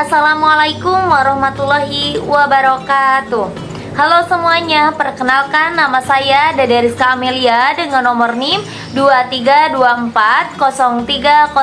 Assalamualaikum warahmatullahi wabarakatuh. Halo semuanya, perkenalkan nama saya Dede Rizka Amelia dengan nomor NIM 2324030006.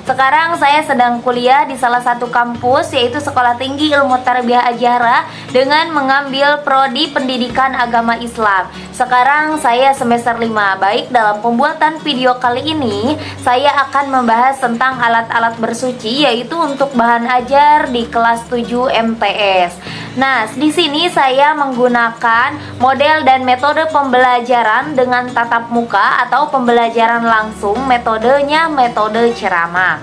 Sekarang saya sedang kuliah di salah satu kampus, yaitu Sekolah Tinggi Ilmu Tarbiyah Azhara, dengan mengambil prodi Pendidikan Agama Islam. Sekarang saya semester 5. Baik, dalam pembuatan video kali ini saya akan membahas tentang alat-alat bersuci, yaitu untuk bahan ajar di kelas 7 MTS. Nah, di sini saya menggunakan model dan metode pembelajaran dengan tatap muka atau pembelajaran langsung. Metodenya metode ceramah.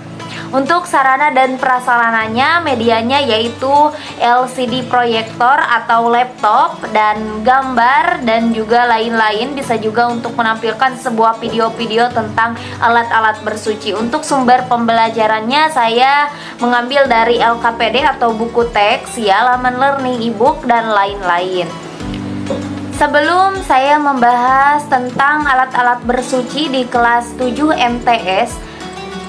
Untuk sarana dan prasarananya, medianya yaitu LCD proyektor atau laptop dan gambar dan juga lain-lain. Bisa juga untuk menampilkan sebuah video-video tentang alat-alat bersuci. Untuk sumber pembelajarannya saya mengambil dari LKPD atau buku teks ya, laman learning ebook dan lain-lain. Sebelum saya membahas tentang alat-alat bersuci di kelas 7 MTS,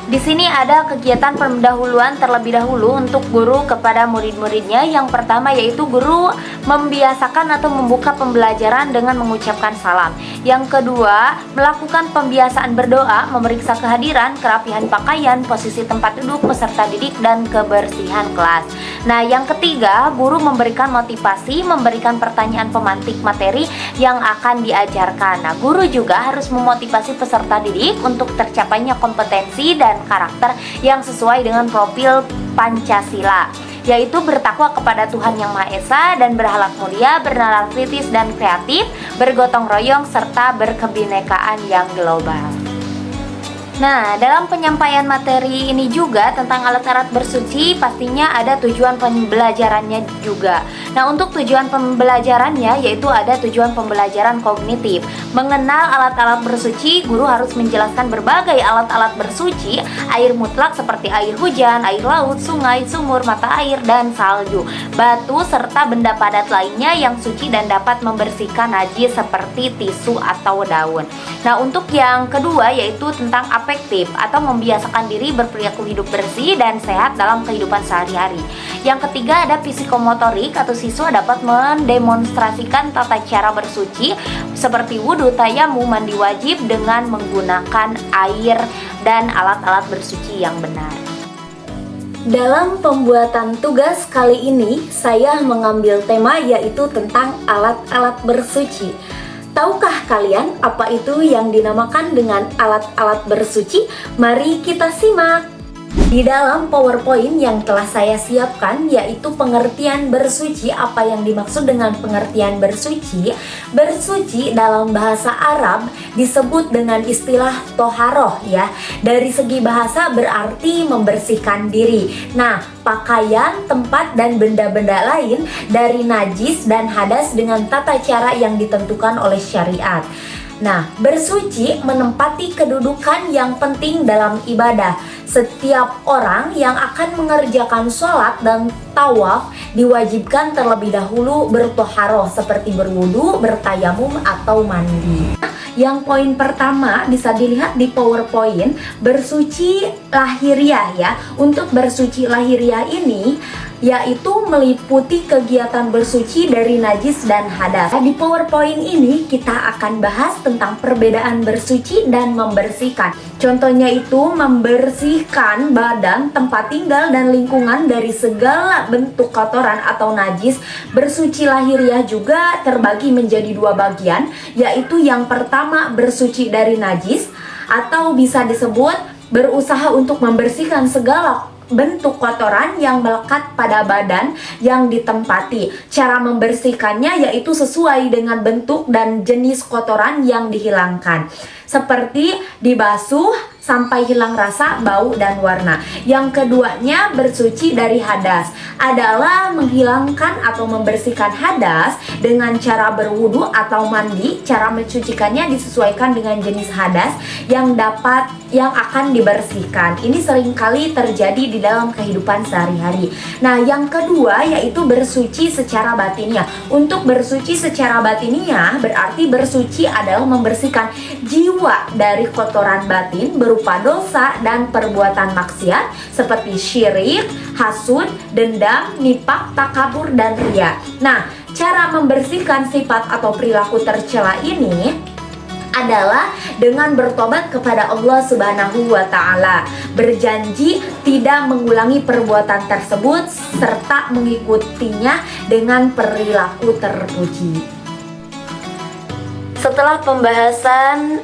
di sini ada kegiatan pendahuluan terlebih dahulu untuk guru kepada murid-muridnya. Yang pertama yaitu guru membiasakan atau membuka pembelajaran dengan mengucapkan salam. Yang kedua, melakukan pembiasaan berdoa, memeriksa kehadiran, kerapihan pakaian, posisi tempat duduk peserta didik, dan kebersihan kelas. Nah, yang ketiga, guru memberikan motivasi, memberikan pertanyaan pemantik materi yang akan diajarkan. Nah, guru juga harus memotivasi peserta didik untuk tercapainya kompetensi dan karakter yang sesuai dengan profil Pancasila, yaitu bertakwa kepada Tuhan Yang Maha Esa dan berakhlak mulia, bernalar kritis dan kreatif, bergotong royong, serta berkebinekaan yang global. Nah, dalam penyampaian materi ini juga tentang alat-alat bersuci pastinya ada tujuan pembelajarannya juga. Nah, untuk tujuan pembelajarannya yaitu ada tujuan pembelajaran kognitif. Mengenal alat-alat bersuci, guru harus menjelaskan berbagai alat-alat bersuci, air mutlak seperti air hujan, air laut, sungai, sumur, mata air, dan salju, batu, serta benda padat lainnya yang suci dan dapat membersihkan najis seperti tisu atau daun. Nah, untuk yang kedua yaitu tentang afektif atau membiasakan diri berperilaku hidup bersih dan sehat dalam kehidupan sehari-hari. Yang ketiga ada psikomotorik atau siswa dapat mendemonstrasikan tata cara bersuci seperti wudhu, tayamum, mandi wajib dengan menggunakan air dan alat-alat bersuci yang benar. Dalam pembuatan tugas kali ini saya mengambil tema yaitu tentang alat-alat bersuci. Tahukah kalian apa itu yang dinamakan dengan alat-alat bersuci? Mari kita simak. Di dalam PowerPoint yang telah saya siapkan yaitu pengertian bersuci. Apa yang dimaksud dengan pengertian bersuci? Bersuci dalam bahasa Arab disebut dengan istilah toharoh ya. Dari segi bahasa berarti membersihkan diri. Nah, pakaian, tempat, dan benda-benda lain dari najis dan hadas dengan tata cara yang ditentukan oleh syariat. Nah, bersuci menempati kedudukan yang penting dalam ibadah. Setiap orang yang akan mengerjakan sholat dan tawaf diwajibkan terlebih dahulu bertoharoh seperti berwudu, bertayamum, atau mandi. Yang poin pertama bisa dilihat di PowerPoint, bersuci lahiriah ya. Untuk bersuci lahiriah ini yaitu meliputi kegiatan bersuci dari najis dan hadas. Di PowerPoint ini kita akan bahas tentang perbedaan bersuci dan membersihkan. Contohnya itu membersihkan badan, tempat tinggal, dan lingkungan dari segala bentuk kotoran atau najis. Bersuci lahiriah juga terbagi menjadi dua bagian, yaitu yang pertama bersuci dari najis atau bisa disebut berusaha untuk membersihkan segala bentuk kotoran yang melekat pada badan yang ditempati. Cara membersihkannya yaitu sesuai dengan bentuk dan jenis kotoran yang dihilangkan, seperti dibasuh sampai hilang rasa, bau, dan warna. Yang keduanya bersuci dari hadas adalah menghilangkan atau membersihkan hadas dengan cara berwudu atau mandi. Cara mencucikannya disesuaikan dengan jenis hadas yang akan dibersihkan. Ini seringkali terjadi di dalam kehidupan sehari-hari. Nah, yang kedua yaitu bersuci secara batinnya. Untuk bersuci secara batinnya berarti bersuci adalah membersihkan jiwa dari kotoran batin berupa dosa dan perbuatan maksiat seperti syirik, hasud, dendam, nifak, takabur, dan riya. Nah, cara membersihkan sifat atau perilaku tercela ini adalah dengan bertobat kepada Allah Subhanahu wa Ta'ala, berjanji tidak mengulangi perbuatan tersebut serta mengikutinya dengan perilaku terpuji. Setelah pembahasan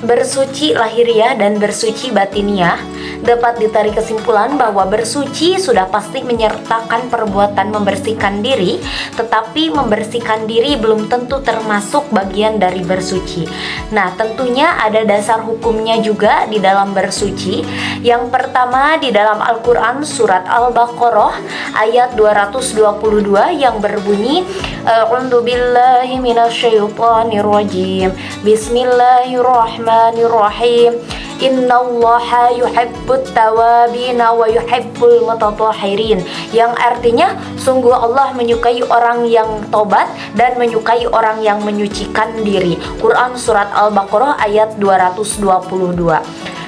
bersuci lahiriah dan bersuci batiniah, dapat ditarik kesimpulan bahwa bersuci sudah pasti menyertakan perbuatan membersihkan diri, tetapi membersihkan diri belum tentu termasuk bagian dari bersuci. Nah, tentunya ada dasar hukumnya juga di dalam bersuci. Yang pertama di dalam Al-Quran surat Al-Baqarah ayat 222 yang berbunyi, A'udzu billahi minasyaitonir rajim. Bismillahirrahmanirrahim. Innallaha yuhibbut tawabina wa yuhibbul mutatahhirin, yang artinya sungguh Allah menyukai orang yang tobat dan menyukai orang yang menyucikan diri. Quran surat Al-Baqarah ayat 222.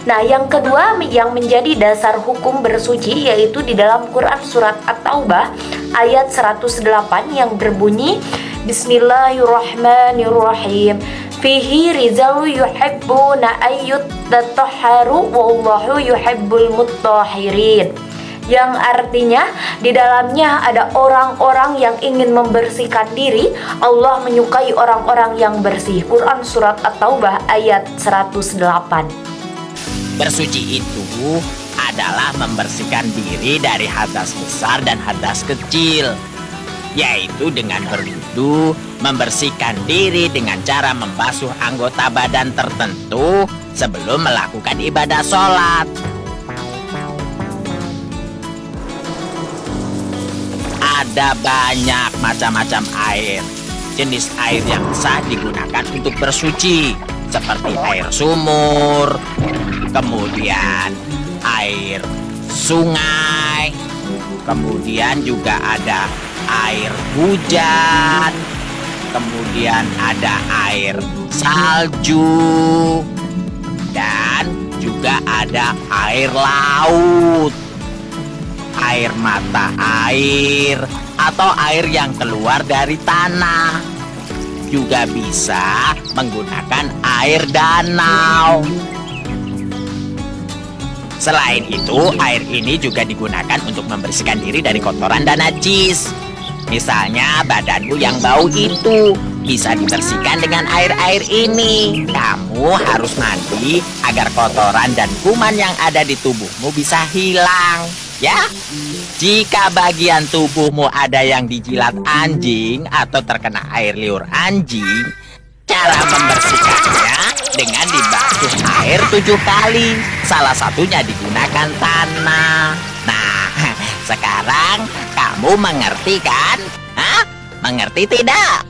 Nah, yang kedua yang menjadi dasar hukum bersuci yaitu di dalam Quran surat At-Taubah ayat 108 yang berbunyi, Bismillahirrahmanirrahim. Fihi rizalu yuhibbuna ayyut tatahharu wallahu yuhibbul mutahhirin, yang artinya di dalamnya ada orang-orang yang ingin membersihkan diri. Allah menyukai orang-orang yang bersih. Quran surat At-Taubah ayat 108. Bersuci itu adalah membersihkan diri dari hadas besar dan hadas kecil, yaitu dengan berwudu, membersihkan diri dengan cara membasuh anggota badan tertentu sebelum melakukan ibadah sholat. Ada banyak macam-macam air. Jenis air yang sah digunakan untuk bersuci, seperti air sumur, kemudian air sungai, kemudian juga ada air hujan, kemudian ada air salju, dan juga ada air laut, air mata air, atau air yang keluar dari tanah. Juga bisa menggunakan air danau. Selain itu, air ini juga digunakan untuk membersihkan diri dari kotoran dan najis. Misalnya badanmu yang bau itu bisa dibersihkan dengan air-air ini. Kamu harus mandi agar kotoran dan kuman yang ada di tubuhmu bisa hilang, ya. Jika bagian tubuhmu ada yang dijilat anjing atau terkena air liur anjing, cara membersihkannya dengan dibasuh air 7 kali. Salah satunya digunakan tanah. Nah, sekarang kamu mengerti kan? Hah? Mengerti tidak?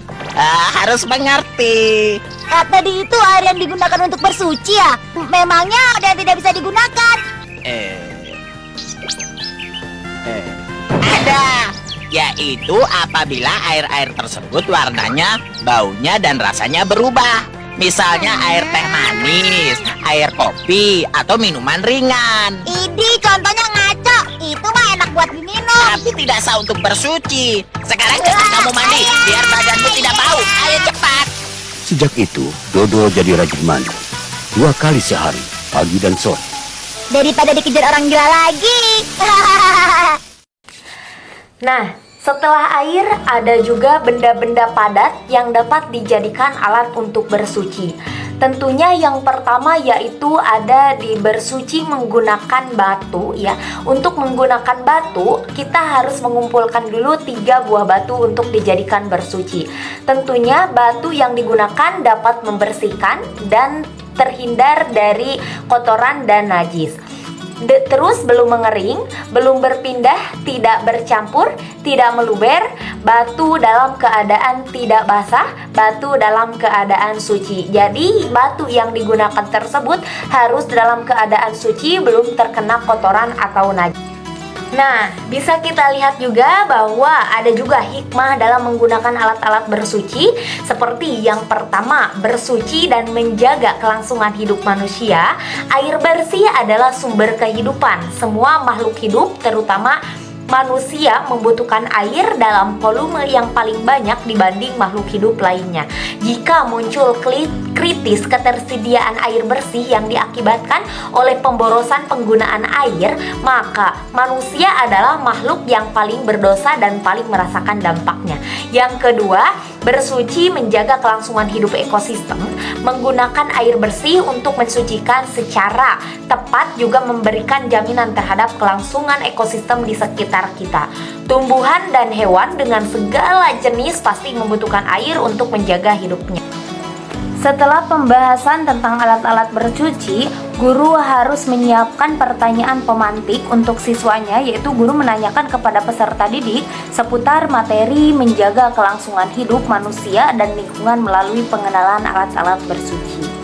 Harus mengerti. Tadi itu air yang digunakan untuk bersuci ya? Memangnya ada yang tidak bisa digunakan? Ada, yaitu apabila air-air tersebut warnanya, baunya, dan rasanya berubah. Misalnya air teh manis, air kopi, atau minuman ringan. Ini contohnya ngaco. Itu mah enak buat diminum. Tapi tidak sah untuk bersuci. Sekarang cepat kamu mandi, biar badanmu tidak bau. Ayo cepat. Sejak itu, Dodo jadi rajin mandi 2 kali sehari, pagi dan sore. Daripada dikejar orang gila lagi. Nah, setelah air ada juga benda-benda padat yang dapat dijadikan alat untuk bersuci. Tentunya yang pertama yaitu ada di bersuci menggunakan batu ya. Untuk menggunakan batu, kita harus mengumpulkan dulu 3 buah batu untuk dijadikan bersuci. Tentunya batu yang digunakan dapat membersihkan dan terhindar dari kotoran dan najis. Terus belum mengering, belum berpindah, tidak bercampur, tidak meluber, batu dalam keadaan tidak basah, batu dalam keadaan suci. Jadi batu yang digunakan tersebut harus dalam keadaan suci, belum terkena kotoran atau najis. Nah, bisa kita lihat juga bahwa ada juga hikmah dalam menggunakan alat-alat bersuci, seperti yang pertama, bersuci dan menjaga kelangsungan hidup manusia. Air bersih adalah sumber kehidupan. Semua makhluk hidup, terutama manusia, membutuhkan air dalam volume yang paling banyak dibanding makhluk hidup lainnya. Jika muncul kritis ketersediaan air bersih yang diakibatkan oleh pemborosan penggunaan air, maka manusia adalah makhluk yang paling berdosa dan paling merasakan dampaknya. Yang kedua, bersuci menjaga kelangsungan hidup ekosistem. Menggunakan air bersih untuk mensucikan secara tepat juga memberikan jaminan terhadap kelangsungan ekosistem di sekitar kita. Tumbuhan dan hewan dengan segala jenis pasti membutuhkan air untuk menjaga hidupnya. Setelah pembahasan tentang alat-alat bercuci, guru harus menyiapkan pertanyaan pemantik untuk siswanya, yaitu guru menanyakan kepada peserta didik seputar materi menjaga kelangsungan hidup manusia dan lingkungan melalui pengenalan alat-alat bersuci.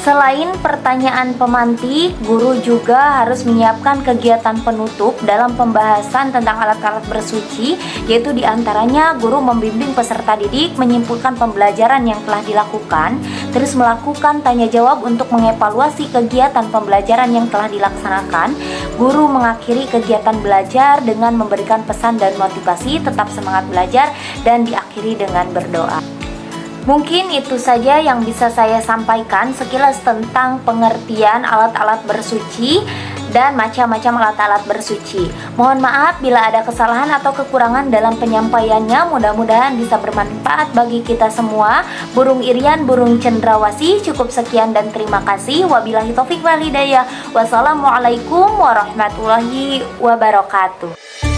Selain pertanyaan pemantik, guru juga harus menyiapkan kegiatan penutup dalam pembahasan tentang alat-alat bersuci, yaitu diantaranya guru membimbing peserta didik menyimpulkan pembelajaran yang telah dilakukan, terus melakukan tanya jawab untuk mengevaluasi kegiatan pembelajaran yang telah dilaksanakan. Guru mengakhiri kegiatan belajar dengan memberikan pesan dan motivasi tetap semangat belajar dan diakhiri dengan berdoa. Mungkin itu saja yang bisa saya sampaikan sekilas tentang pengertian alat-alat bersuci dan macam-macam alat-alat bersuci. Mohon maaf bila ada kesalahan atau kekurangan dalam penyampaiannya. Mudah-mudahan bisa bermanfaat bagi kita semua. Burung Irian, burung cendrawasih. Cukup sekian dan terima kasih. Wabillahi taufik wal hidayah. Wassalamualaikum warahmatullahi wabarakatuh.